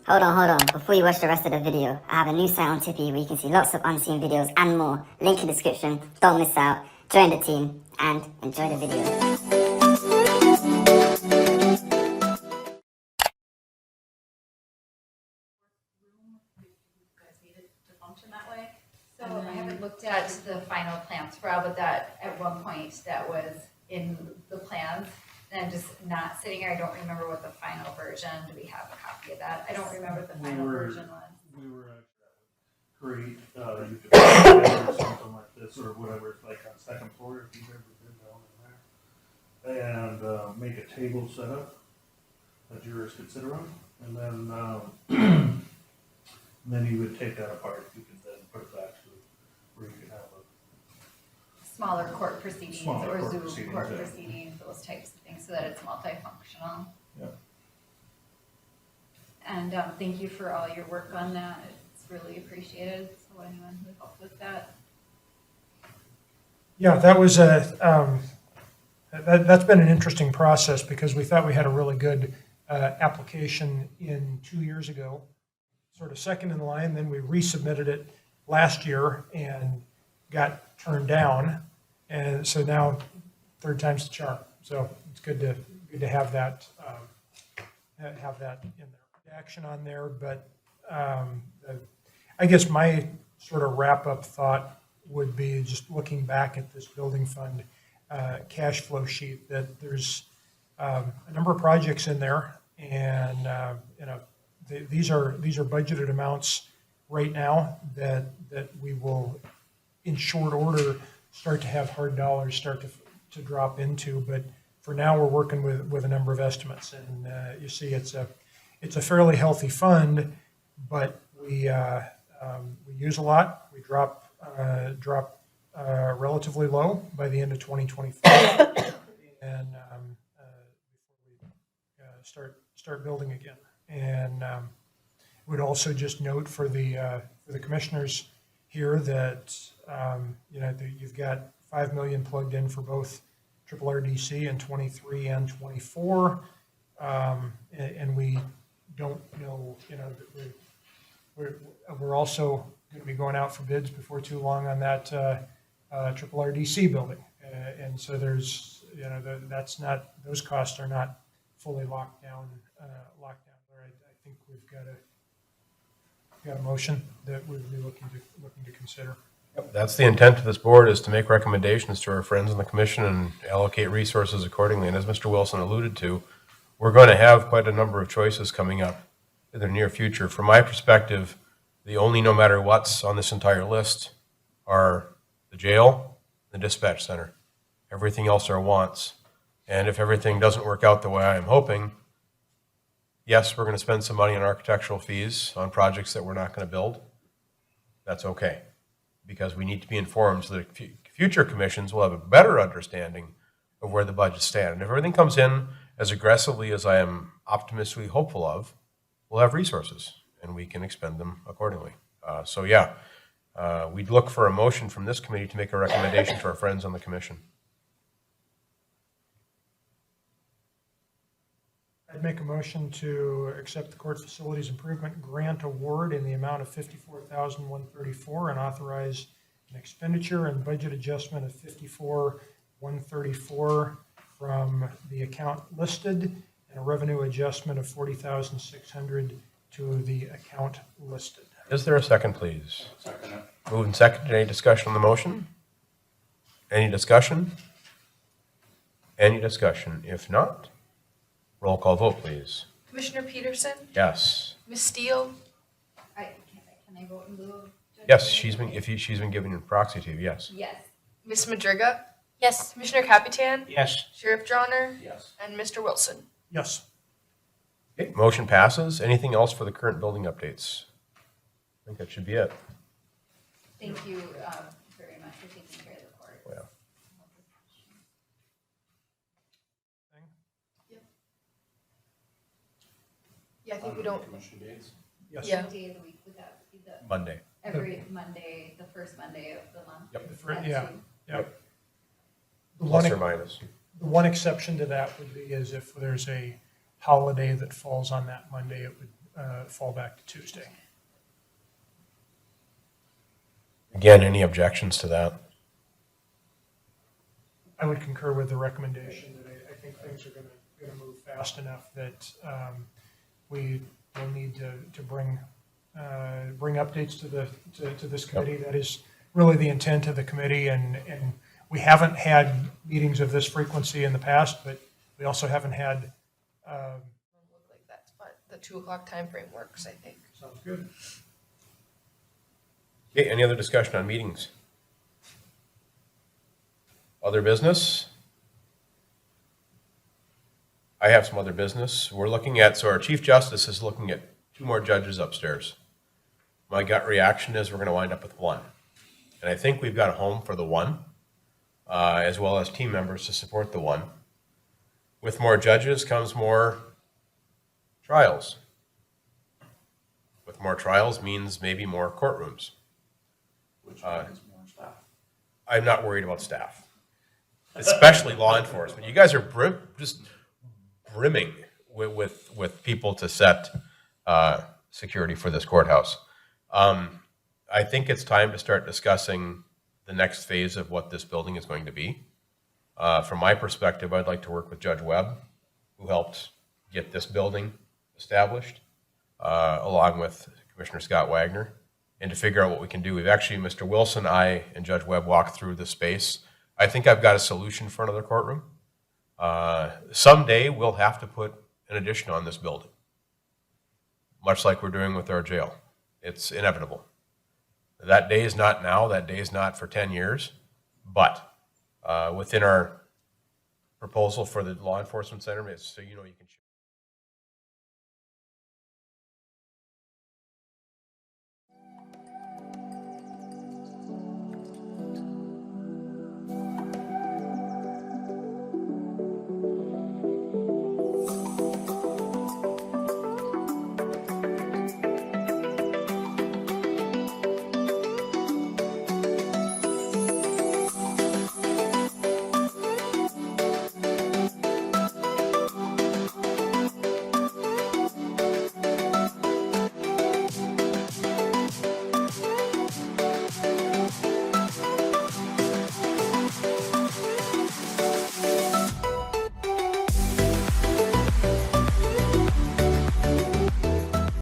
Hold on. Before you watch the rest of the video, I have a new site on Tipeee where you can see lots of unseen videos and more. Link in the description. Don't miss out. Join the team and enjoy the video. Function that way. So I haven't looked at the final plans for all, but that at one point that was in the plans, and I'm just not sitting here. I don't remember what the final version. Do we have a copy of that? I don't remember what the final version was. We were create you could or something like this or whatever. It's like on second floor if you've ever been down in there, and make a table setup that jurors could sit around, and then you would take that apart. You could then put it back to where you could have Smaller court proceedings Smaller or court Zoom proceedings, court yeah. proceedings, those types of things, so that it's multifunctional. Yeah. And thank you for all your work on that. It's really appreciated. So anyone who helped with that. Yeah, that was that's been an interesting process because we thought we had a really good application in 2 years ago, sort of second in line. Then we resubmitted it last year and got turned down, and so now third time's the charm. So it's good to have that in there. Action on there, but I guess my sort of wrap up thought would be just looking back at this building fund cash flow sheet that there's a number of projects in there, and these are budgeted amounts right now that we will in short order start to have hard dollars start to drop into. But for now we're working with a number of estimates, and you see it's a fairly healthy fund, but we use a lot. We drop relatively low by the end of 2024, and before we start building again. And would also just note for the commissioners here that you've got $5 million plugged in for both triple RDC in 23 and 24, and we don't know, we're also going to be going out for bids before too long on that triple RDC building, and so there's that's not, those costs are not fully locked down. I think we've got a motion that we'd be looking to consider. Yep, that's the intent of this board, is to make recommendations to our friends in the commission and allocate resources accordingly. And as Mr. Wilson alluded to, we're going to have quite a number of choices coming up in the near future. From my perspective, the only no matter what's on this entire list are the jail, the dispatch center. Everything else are wants. And if everything doesn't work out the way I'm hoping, yes, we're going to spend some money on architectural fees on projects that we're not going to build. That's okay, because we need to be informed so that future commissions will have a better understanding of where the budgets stand. And if everything comes in as aggressively as I am optimistically hopeful of, we'll have resources and we can expend them accordingly. We'd look for a motion from this committee to make a recommendation to our friends on the commission. I'd make a motion to accept the court facilities improvement grant award in the amount of $54,134 and authorize an expenditure and budget adjustment of $54,134 from the account listed, and a revenue adjustment of $40,600 to the account listed. Is there a second, please? Second it. Moved and seconded. Any discussion on the motion? Any discussion? Any discussion? If not, roll call vote, please. Commissioner Peterson, Yes. Ms. Steele, Can I vote in lieu of? Yes, she's been giving a proxy to you. Yes. Yes. Ms. Madriga. Yes. Commissioner Capitan, Yes. Sheriff Johnner, Yes. and Mr. Wilson. Yes. Okay, motion passes. Anything else for the current building updates? I think that should be it. Thank you very much for taking care of the court. Well, Yeah, I think we don't. Commission dates? Yes. Yeah. What day of the week would that be? Monday. Every Monday, the first Monday of the month. Yep. Yeah. Yep. The Plus one, or minus. the one exception to that would be is if there's a holiday that falls on that Monday, it would fall back to Tuesday. Again, any objections to that? I would concur with the recommendation that I think things are going to move fast enough that we will need to bring updates to this committee. That is really the intent of the committee, and we haven't had meetings of this frequency in the past, but we also haven't had. Look like that's, but the 2 o'clock time frame works, I think. Sounds good. Okay, any other discussion on meetings? Other business? I have some other business. We're looking at, so our Chief Justice is looking at 2 more judges upstairs. My gut reaction is we're going to wind up with 1. And I think we've got a home for the 1, as well as team members to support the 1. With more judges comes more trials. With more trials means maybe more courtrooms. Which means more staff. I'm not worried about staff, especially law enforcement. You guys are just brimming with people to set security for this courthouse. I think it's time to start discussing the next phase of what this building is going to be. From my perspective, I'd like to work with Judge Webb, who helped get this building established, along with Commissioner Scott Wagner, and to figure out what we can do. We've actually, Mr. Wilson, I, and Judge Webb walked through the space. I think I've got a solution for another courtroom. Someday we'll have to put an addition on this building, much like we're doing with our jail. It's inevitable. That day is not now, that day is not for 10 years, but within our proposal for the law enforcement center, so you know you can